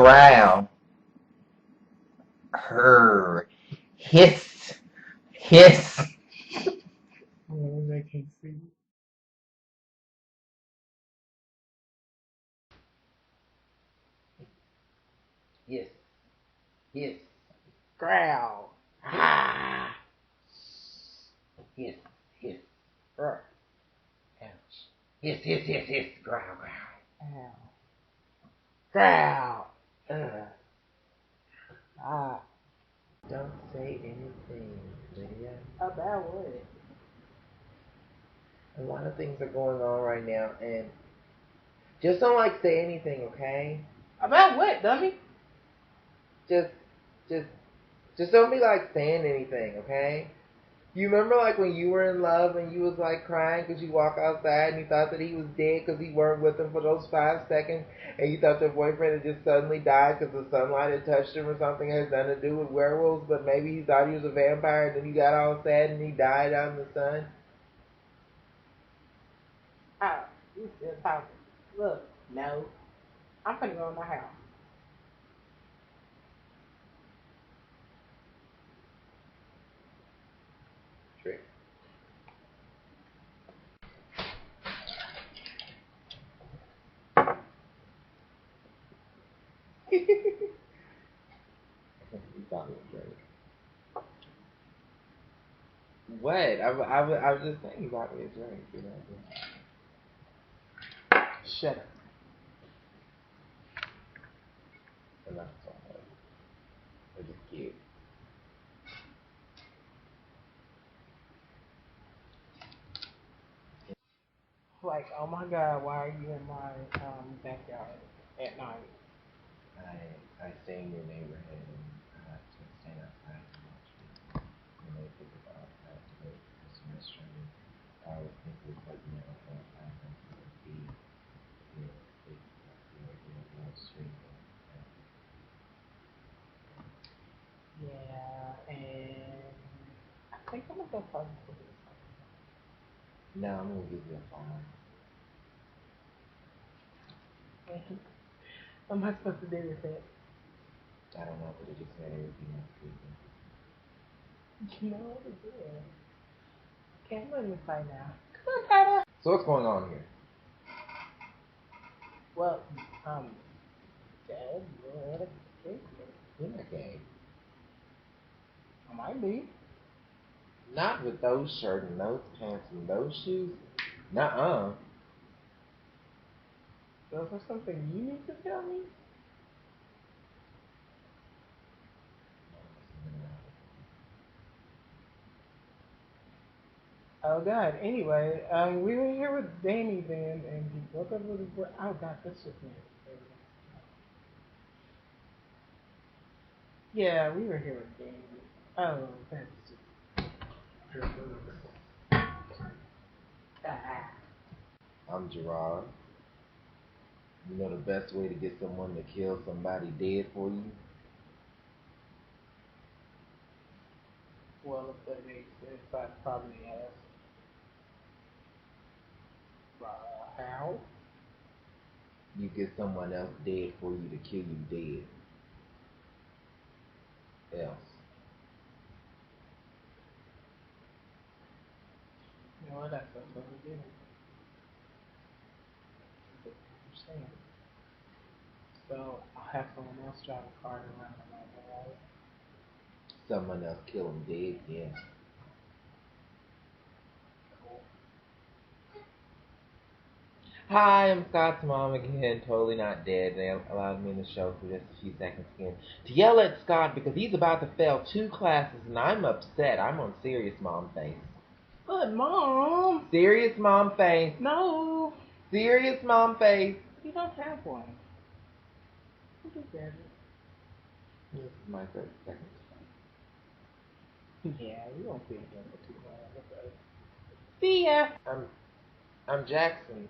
growl, purr, hiss, hiss. Oh, I can't see. Hiss, hiss, Growl. Ah. hiss, hiss, purr. Ouch. Hiss, hiss, hiss, hiss, growl, growl. Ow. Growl. Ugh. Ah. Don't say anything, Lydia. About what? A lot of things are going on right now, and just don't say anything, okay? About what, dummy? Just, just, just don't be saying anything, okay? You remember when you were in love and you was crying because you walk outside and you thought that he was dead because you weren't with him for those 5 seconds, and you thought your boyfriend had just suddenly died because the sunlight had touched him or something. It has nothing to do with werewolves, but maybe he thought he was a vampire and then you got all sad and he died out in the sun. Oh, you still talking. Look, no. I'm finna go in my house. Trick. You thought it was great. What? I was just saying you thought it was great. You know? Shut up. And that's all. It's just cute. Oh my God, why are you in my backyard at night? I stay in your neighborhood and I have to stand outside and watch you. When they think about that today Christmas tree, I would think it was I think it would be your street. Yeah, and I think I'm gonna go party for this. No, I'm gonna give you a phone. What am I supposed to do with it? I don't know, but it just made everything more creepy. You know what to do. Okay, I'm letting you play now. Come on, Tyler. So what's going on here? Well, Dad, you're at a cake. You're not gay. I might be. Not with those shirts and those pants and those shoes. Nuh-uh. So is there something you need to tell me? Oh God. Anyway, we were here with Dannie then, and he broke up with his boy. Oh God, that's just me. Yeah, we were here with Dannie. Oh, that's just. Ah. I'm Gerard. You know the best way to get someone to kill somebody dead for you? Well, if that makes sense, I'd probably ask. How? You get someone else dead for you to kill you dead. Else. You know what? That's what we do. Understand. So I'll have someone else drive a car around the right? Someone else kill them dead, yeah. Cool. Hi, I'm Scott's mom again, totally not dead. They allowed me in the show for just a few seconds again to yell at Scott because he's about to fail 2 classes and I'm upset. I'm on serious mom face. But Mom! Serious mom face. No! Serious mom face. You don't have one. You do better. This is my 30 seconds. Yeah, we won't be together too long. Okay. See ya! I'm Jackson.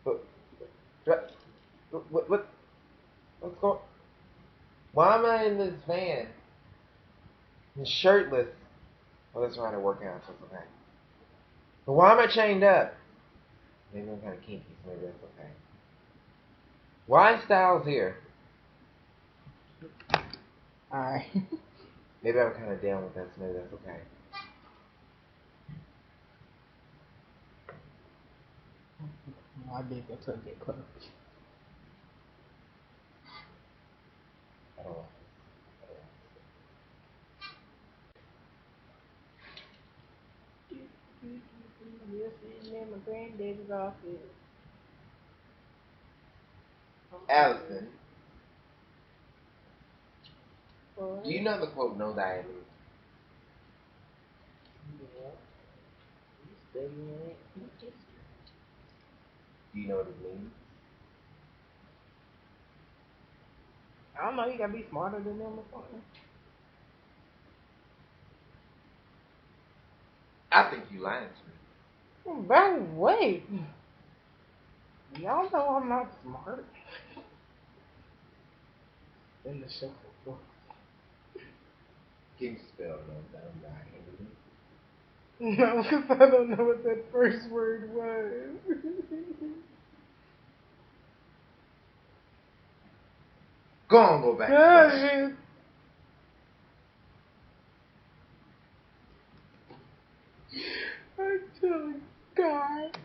But what's going? Why am I in this van? I'm shirtless. Oh, that's right, I work out, so it's okay. But why am I chained up? Maybe I'm kind of kinky, so maybe that's okay. Why is Styles here? Alright. Maybe I'm kind of down with that, so maybe that's okay. I did go to a gay club. I don't know. You're sitting in my granddaddy's office. Allison, What? do you know the quote "No diamond"? Yeah. You studying it. Do you know what it means? I don't know, you gotta be smarter than them or something. I think you lying to me. But wait. Y'all know I'm not smart. In the shuffle. Can you spell "no diamond"? No, because I don't know what that first word was. Go on, go back. Gosh. I'm telling God.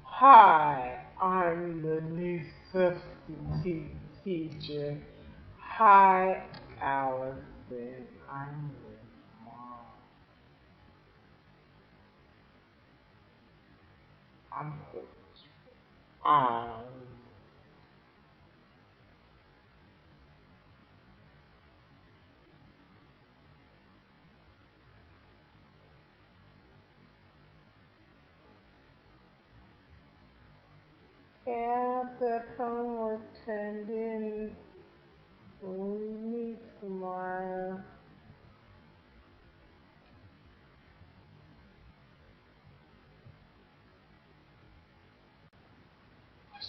Hi, I'm the new substitute teacher. Hi, Allison. I'm your mom. I'm um at the homework pending. We meet tomorrow.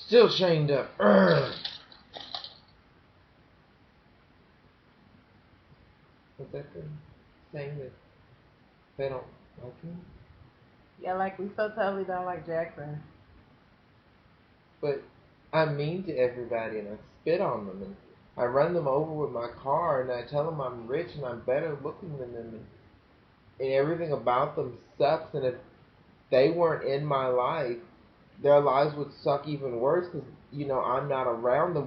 Still chained up. Urgh. What's that thing? Saying that they don't like me? Yeah, like we so totally don't like Jackson. But I'm mean to everybody and I spit on them and I run them over with my car and I tell them I'm rich and I'm better looking than them and everything about them sucks and if they weren't in my life, their lives would suck even worse because, you know, I'm not around them.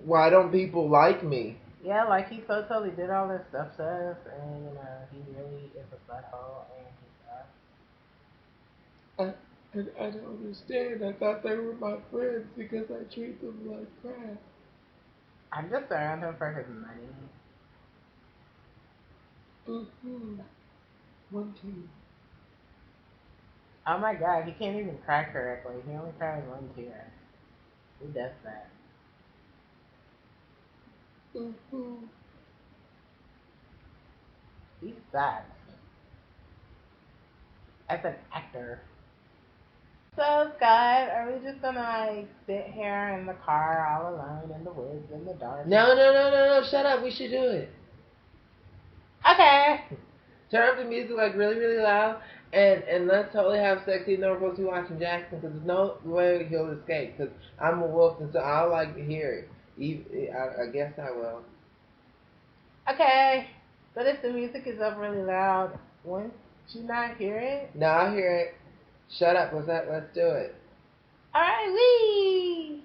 Why don't people like me? Yeah, like he so totally did all this stuff to us, and you know he really is a butthole, and he's I don't understand. I thought they were my friends because I treat them like crap. I'm just around him for his money. Boo-hoo. 1, 2. Oh my God, he can't even cry correctly. He only cries one tear. Who does that? Boo-hoo. He sucks as an actor. So Scott, are we just gonna like sit here in the car all alone in the woods in the dark? No, shut up. We should do it. Okay. Turn up the music like really loud and let's totally have sex even though we're supposed to be watching Jackson because there's no way he'll escape because I'm a wolf and so I'll like to hear it. I guess I will. Okay. But if the music is up really loud, won't you not hear it? No, I hear it. Shut up. Let's do it. Alright, wee!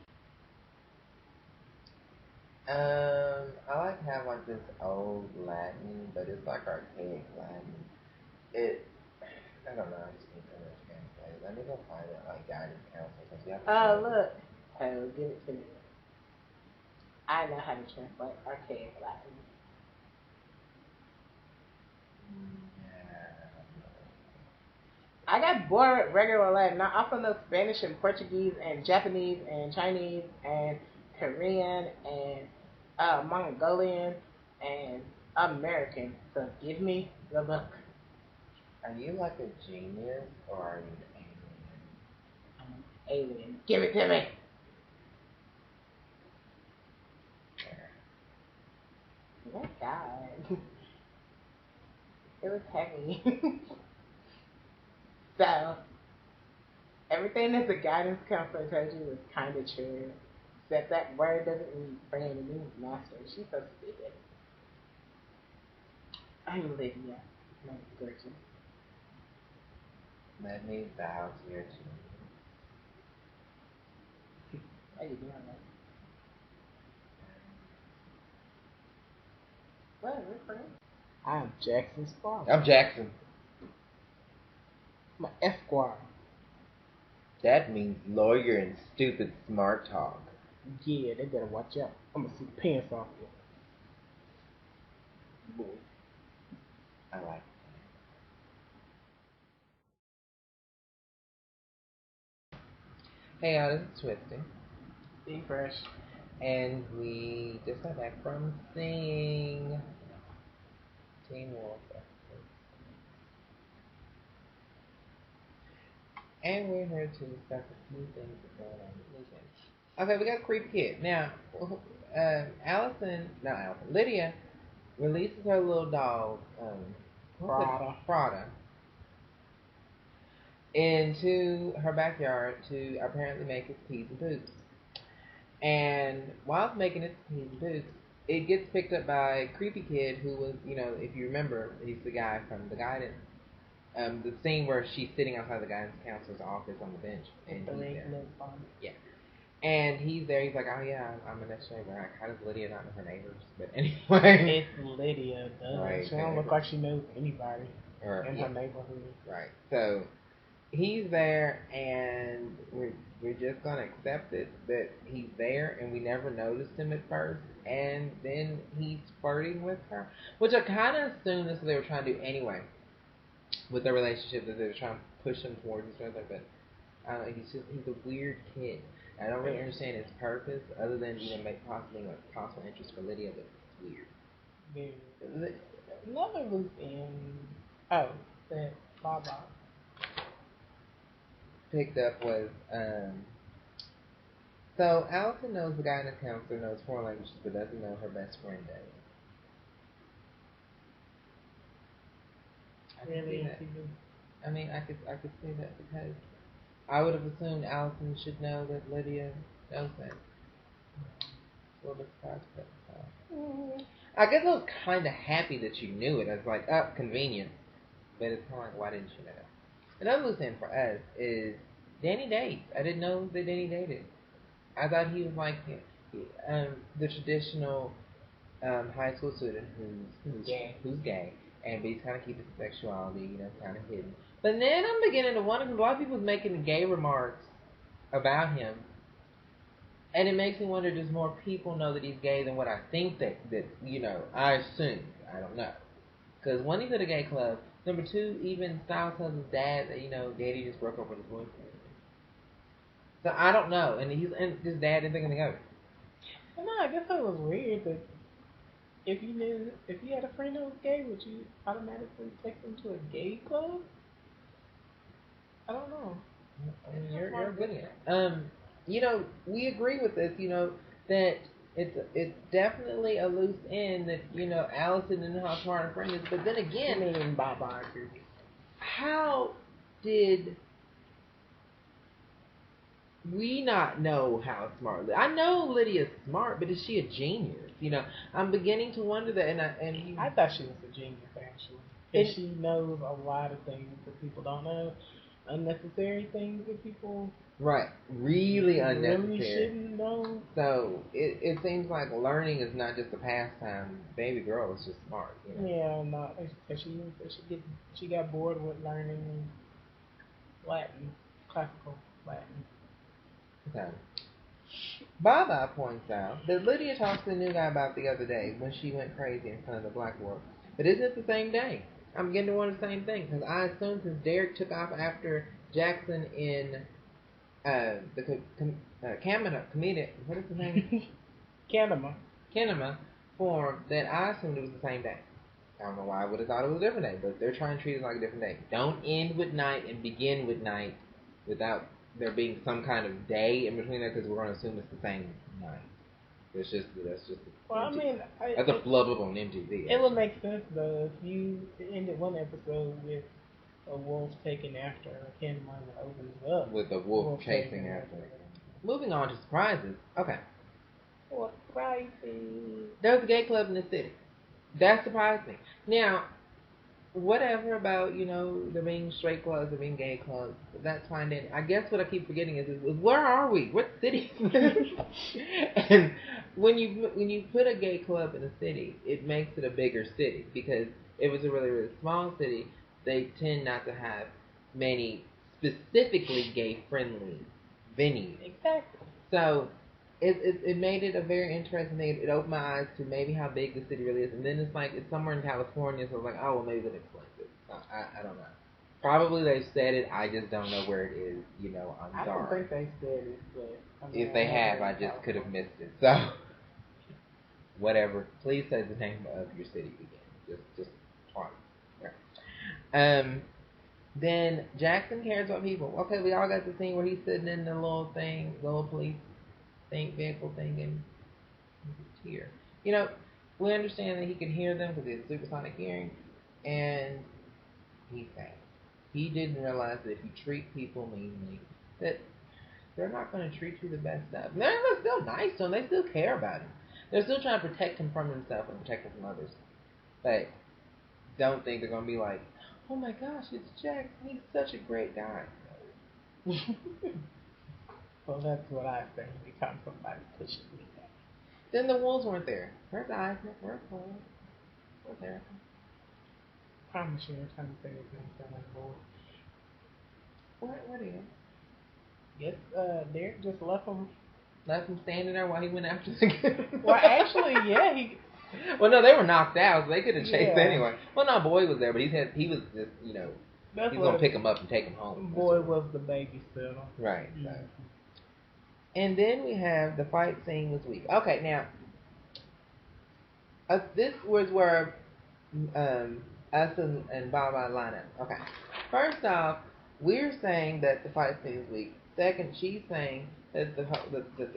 I like to have like this old Latin, but it's like archaic Latin. I don't know, I just need so much gameplay. Let me go find it like guidance counselor because we have to. Oh, look. Oh, give it to me. I know how to translate archaic Latin. I got bored with regular Latin. I also know Spanish and Portuguese and Japanese and Chinese and Korean and Mongolian and American. So give me the book. Are you like a genius or are you an I'm an alien. Give it to me. Oh God. It was heavy. So, everything that the guidance counselor told you was kind of true. that word doesn't mean friend, it means master. She's so stupid. I'm Lydia. My gorgeous. Let me bow to your chin. How you doing that? What? We're friends. I'm Jackson's father. I'm Jackson. My Esquire. That means lawyer and stupid smart talk. Yeah, they better watch out. I'm gonna see pants off you. Boy. I like it. Hey, y'all, this is Twisty. Be fresh. And we just got back from seeing Teen Wolf. And we're here to discuss a few things that are going on this weekend. Okay, we got Creepy Kid. Now, Lydia releases her little dog, Prada, into her backyard to apparently make its peas and poops. And while it's making its peas and poops, it gets picked up by Creepy Kid, who was, if you remember, he's the guy from the guidance. The scene where she's sitting outside the guidance counselor's office on the bench, and he's there. Yeah. And he's there. He's like, "Oh yeah, I'm a next neighbor." Like, how does Lydia not know her neighbors? But anyway, it's Lydia. Right, she don't look like she knows anybody in her neighborhood. Right. So he's there, and we're just gonna accept it that he's there, and we never noticed him at first, and then he's flirting with her, which I kind of assumed this they were trying to do anyway with their relationship, that they were trying to push him towards each other, but he's a weird kid. I don't really understand his purpose, other than make possibly possible interest for Lydia, but it's weird. Another loose end. Oh, that Baba picked up was so Allison knows the guidance counselor knows 4 languages, but doesn't know her best friend does. I could see that because I would have assumed Allison should know that Lydia knows that. A little bit surprised at that. I guess I was kind of happy that you knew it. I was like, convenient. But it's kind of like, why didn't you know? Another loose end for us is Dannie dates. I didn't know that Dannie dated. I thought he was like the traditional high school student who's gay, and but he's kind of keeping his sexuality, kind of hidden. But then I'm beginning to wonder, because a lot of people making gay remarks about him, and it makes me wonder: does more people know that he's gay than what I think that I assume? I don't know, because one, he's at a gay club. Number 2, even Styles tells his dad that Daddy just broke up with his boyfriend. So I don't know, and his dad didn't think anything of it. No, I guess that was weird. But if you had a friend that was gay, would you automatically take them to a gay club? I don't know. I mean, you're good at it. We agree with this. That it's definitely a loose end that Allison didn't know how smart her friend is. But then again, how did we not know how smart? I know Lydia's smart, but is she a genius? I'm beginning to wonder that. I thought she was a genius actually. And she knows a lot of things that people don't know, unnecessary things that people really unnecessary. Really shouldn't know. So it seems like learning is not just a pastime. Baby girl is just smart. Yeah, no, she got bored with learning Latin, classical Latin. Okay. Baba points out that Lydia talked to the new guy about the other day when she went crazy in front of the blackboard. But isn't it the same day? I'm beginning to wonder the same thing, because I assume since Derek took off after Jackson in the comedic, what is the name? Kinema form, that I assumed it was the same day. I don't know why I would have thought it was a different day, but they're trying to treat it like a different day. Don't end with night and begin with night without there being some kind of day in between that, because we're going to assume it's the same night. That's just that's a flub up on MTV. It would make sense though if you ended one episode with a wolf taking after a Candyman that opens up with a wolf chasing after. Moving on to surprises. Okay, pricey. There's a gay club in the city. That surprised me. Now, whatever about, there being straight clubs or being gay clubs, that's fine. Then I guess what I keep forgetting is where are we? What city is this? And when you put a gay club in a city, it makes it a bigger city, because if it's a really, really small city, they tend not to have many specifically gay friendly venues. Exactly. So it made it a very interesting thing. It opened my eyes to maybe how big the city really is. And then it's like, it's somewhere in California, so I was like, oh, well, maybe that explains it. I don't know. Probably they've said it, I just don't know where it is. I'm sorry. I don't think they said it, but if they have, I just could have missed it. So, whatever. Please say the name of your city again. Just twice. Okay. Then Jackson cares about people. Okay, we all got the scene where he's sitting in the little thing, the little police vehicle thing, and he's here. We understand that he can hear them because he has supersonic hearing, and he's fast. He didn't realize that if you treat people meanly, that they're not going to treat you the best of. They're still nice to him. They still care about him. They're still trying to protect him from himself and protect him from others. But don't think they're going to be like, oh my gosh, it's Jack. He's such a great guy. Well, that's what I think. Become somebody pushing me back. Then the wolves weren't there. Where's the eyes? Where's the wolves? Where's there? I promise you, every time you say this, I'm sound like a boy. What is? Yes, Derek just left him. Left him standing there while he went after the kid. Well, actually, yeah, he. Well, no, they were knocked out, so they could have chased anyway. Well, no, Boy was there, but he was just, That's he's gonna pick him up and take him home. Boy was the babysitter. Right. Mm-hmm. So. And then we have the fight scene was weak. Okay, now this was where us and Baba line up. Okay. First off, we're saying that the fight scene is weak. Second, she's saying that the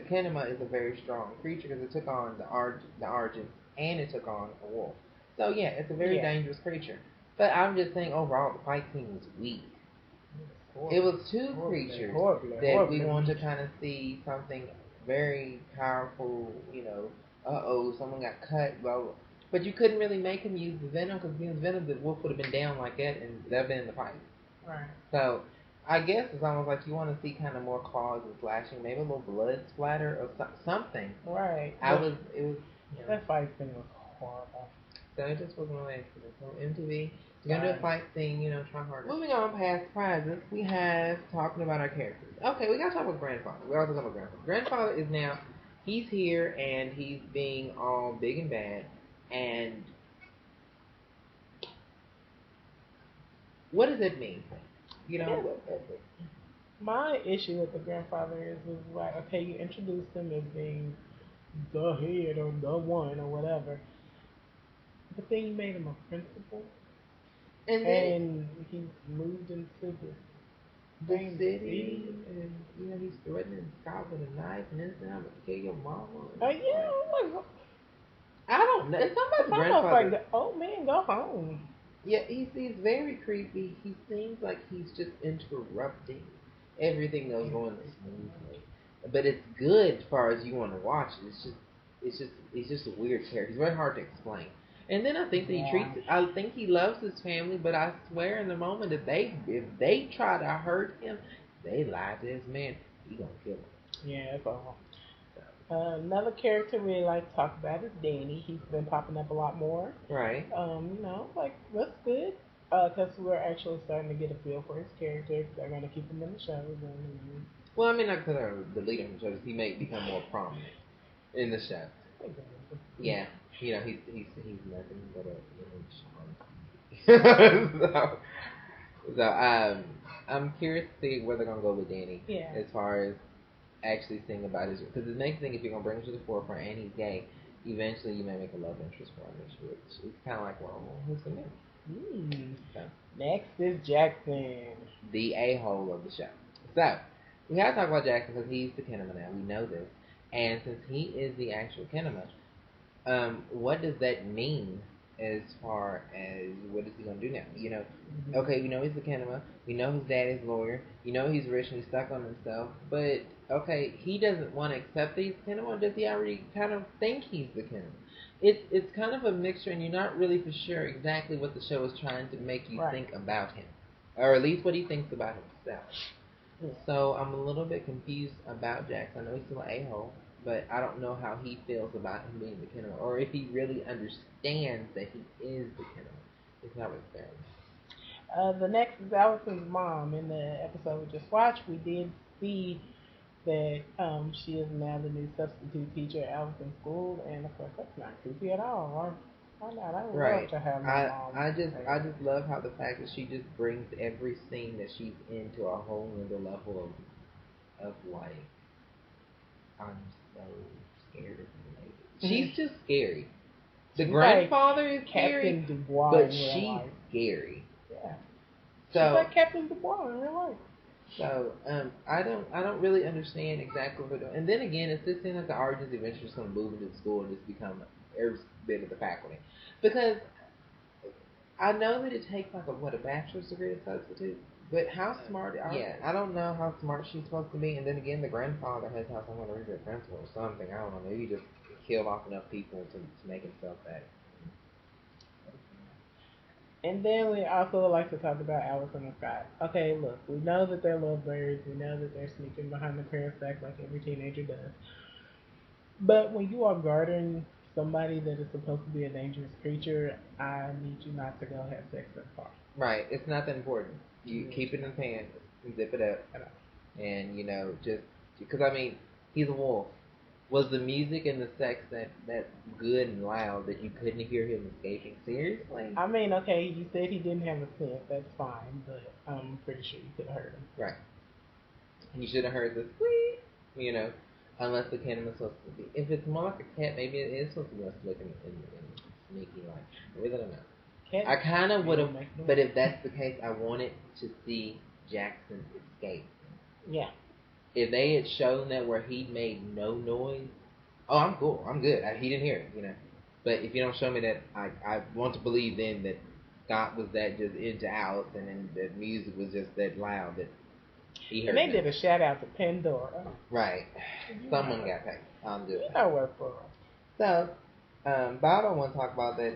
Kinema is a very strong creature because it took on the Argents and it took on a wolf. So yeah, it's a very dangerous creature. But I'm just saying overall the fight scene was weak. It was two creatures that we wanted to kind of see something very powerful, someone got cut, blah, blah. But you couldn't really make him use the venom, because if he used venom, the wolf would have been down like that, and that would have been in the fight. Right. So, I guess it's almost like you want to see kind of more claws and slashing, maybe a little blood splatter or something. Right. That fight scene was horrible. So it just wasn't really interesting. So MTV, you're going to do a fight scene, try harder. Moving on past prizes, we have talking about our characters. Okay, we got to talk about Grandfather. We also talk about Grandfather. Grandfather is now, he's here and he's being all big and bad. And what does it mean? My issue with the Grandfather is like, okay, you introduced him as being the head or the one or whatever, but then you made him a principal, and he moved into the city, and he's threatening Scott with a knife, and then I'm gonna kill your mama. I don't know. It's somebody's grandfather. Like, oh man, go home. Yeah, he's very creepy. He seems like he's just interrupting everything that was going smoothly. But it's good as far as you want to watch it. He's just a weird character. He's very hard to explain. And then I think that I think he loves his family, but I swear in the moment if they try to hurt him, they lie to this man, he gonna kill him. Yeah, that's all. Another character we like to talk about is Dannie. He's been popping up a lot more. Right. That's good. Because we're actually starting to get a feel for his character. They're going to keep him in the show. Well, I mean, not because the leader in the show, he may become more prominent in the show. Yeah. He's nothing but a so I'm curious to see where they're going to go with Dannie. Yeah. As far as actually seeing about his, because the next thing, if you're gonna bring him to the forefront and he's gay, eventually you may make a love interest for him, which is kind of like, well, who's the man? So, next is Jackson, the a-hole of the show. So we have to talk about Jackson because he's the Kinema now. We know this, and since he is the actual Kinema, what does that mean as far as what is he gonna do now? Okay, we know he's the Kinema. We know his dad is a lawyer. He's rich and he's stuck on himself, but okay, he doesn't want to accept that he's Kinema, or does he already kind of think he's the Kinema? It's kind of a mixture, and you're not really for sure exactly what the show is trying to make you think about him, or at least what he thinks about himself. Yeah. So I'm a little bit confused about Jax. I know he's still an a-hole, but I don't know how he feels about him being the Kinema, or if he really understands that he is the Kinema. It's not really fair. The next is Allison's mom. In the episode we just watched, we did see that she is now the new substitute teacher at Allison's school, and of course that's not creepy at all. Why not? I would love to have my mom. I just love how the fact that she just brings every scene that she's into a whole new level of like, I'm so scared of the lady. She's just scary. The grandfather is scary, Dubois but she's scary. Yeah. So, she's like Captain Dubois in real life. So I don't really understand exactly what they're doing. And then again, it's just in that the Argents eventually just going to move into the school and just become every bit of the faculty, because I know that it takes like a bachelor's degree to substitute. But how smart? Yeah, I don't know how smart she's supposed to be. And then again, the grandfather has some kind of regret principle or something. I don't know. Maybe he just killed off enough people to make himself that. And then we also like to talk about Allison and Scott. Okay, look, we know that they're lovebirds. We know that they're sneaking behind the parents' back like every teenager does. But when you are guarding somebody that is supposed to be a dangerous creature, I need you not to go have sex in the car. Right. It's not that important. You keep it in the pants and zip it up. And, just... Because, I mean, he's a wolf. Was the music and the sex that good and loud that you couldn't hear him escaping? Seriously? I mean, okay, you said he didn't have a scent. That's fine, but I'm pretty sure you could have heard him. Right. And you should have heard the squeak, unless the cat was supposed to be. If it's more like a cat, maybe it is supposed to be us looking and sneaky like. I really don't know. Cat I kind of would have, but if that's the case, I wanted to see Jackson escape. Yeah. If they had shown that where he made no noise, oh, I'm cool. I'm good. He didn't hear it, But if you don't show me that, I want to believe then that Scott was that just into Alice, and then the music was just that loud that he heard. And they did a shout out to Pandora. Right. Someone got paid. I'm good. Work for them. So, Bob, I want to talk about that.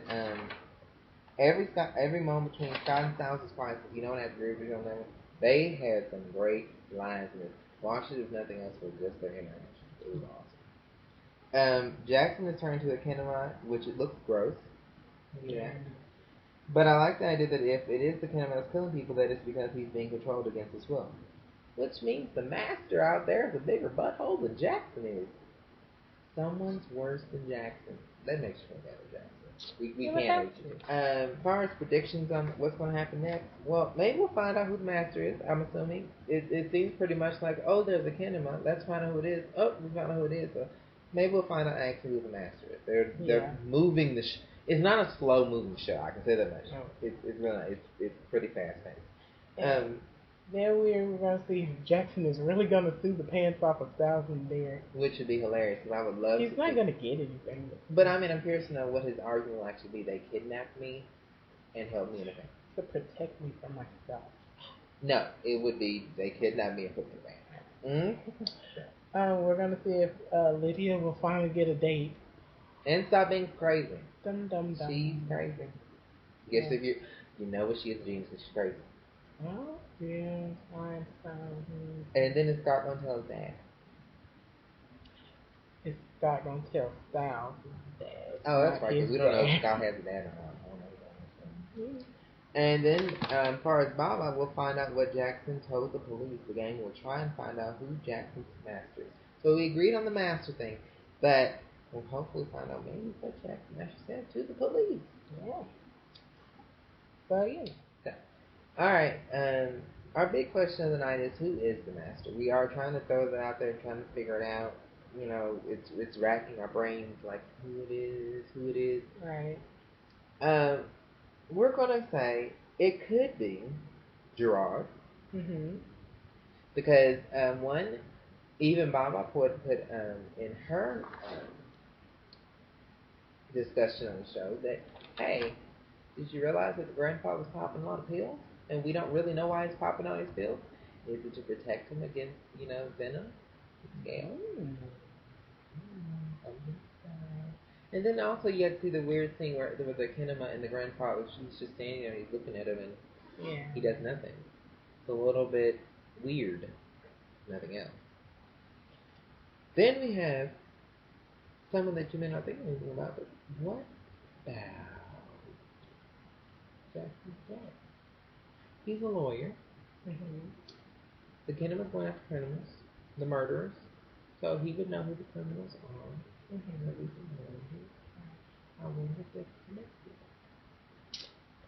Every moment between Scott and Styles is priceless. You don't have to agree with me on that one. They had some great lines in it. Watch it if nothing else for just their interaction. It was awesome. Jackson is turned to a Kennemite, which it looks gross. Yeah. But I like the idea that if it is the Kennemite that's killing people, that it's because he's being controlled against his will. Which means the master out there is a bigger butthole than Jackson is. Someone's worse than Jackson. That makes you feel better, Jackson. We can't reach it. As far as predictions on what's going to happen next, well, maybe we'll find out who the master is, I'm assuming. It seems pretty much like, oh, there's a Kinema. Let's find out who it is. Oh, we found out who it is. So maybe we'll find out actually who the master is. They're moving the... it's not a slow-moving show, I can say that much. No. It's really... It's pretty fast-paced. Then we're going to see if Jackson is really going to sue the pants off of Styles and Derek. Which would be hilarious, because I would love He's not going to get anything. But I mean, I'm curious to know what his argument will actually be. They kidnapped me and held me in a van. To protect me from myself. No, it would be they kidnapped me and put me in a van. We're going to see if Lydia will finally get a date. And stop being crazy. Dum, dum, dum. She's crazy. Guess if you know what she is, Jean, she's crazy. Oh, yeah, fine. And then is Scott going to tell his dad? Is Scott going to tell Styles his dad? Oh, that's right, because we don't know if Scott has a dad or not. And then, as far as Baba, we'll find out what Jackson told the police. The gang will try and find out who Jackson's master is. So we agreed on the master thing, but we'll hopefully find out maybe what Jackson actually said to the police. Yeah. So, yeah. Alright, our big question of the night is, who is the master? We are trying to throw that out there and trying to figure it out. It's racking our brains like who it is. Right. We're going to say it could be Gerard. Mm-hmm. Because, even Baba put in her discussion on the show that, hey, did you realize that the grandpa was popping a lot of pills? And we don't really know why he's popping all these pills. Is it to protect him against, venom? Scale. Mm. And then also you had to see the weird thing where there was a kinema and the grandfather, she's just standing there and he's looking at him and he does nothing. It's a little bit weird. Nothing else. Then we have someone that you may not think anything about, but what about Jackson Jack? He's a lawyer. Mm-hmm. The Kinema's going after criminals, the murderers, so he would know who the criminals are. Mm-hmm. So we can know who. I wonder if they're connected.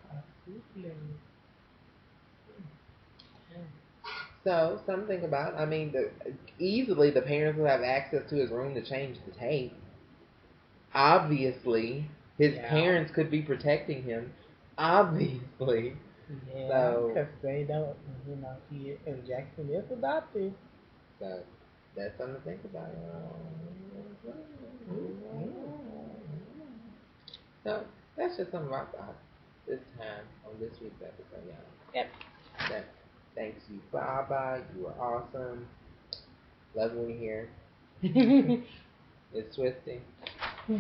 Possibly. So, something to think about. I mean, easily the parents will have access to his room to change the tape. Obviously, his parents could be protecting him. Obviously. Yeah, So, because they don't, he and Jackson is adopted. so that's something to think about. So, that's just something I thought this time on this week's episode, y'all. Yep. Thanks you, Baba. You are awesome. Love when you're here. It's twisting.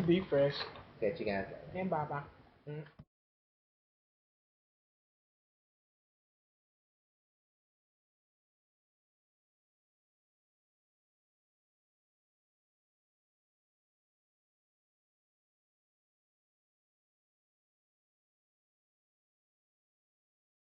Be fresh. Catch you guys later. And Baba. Mm.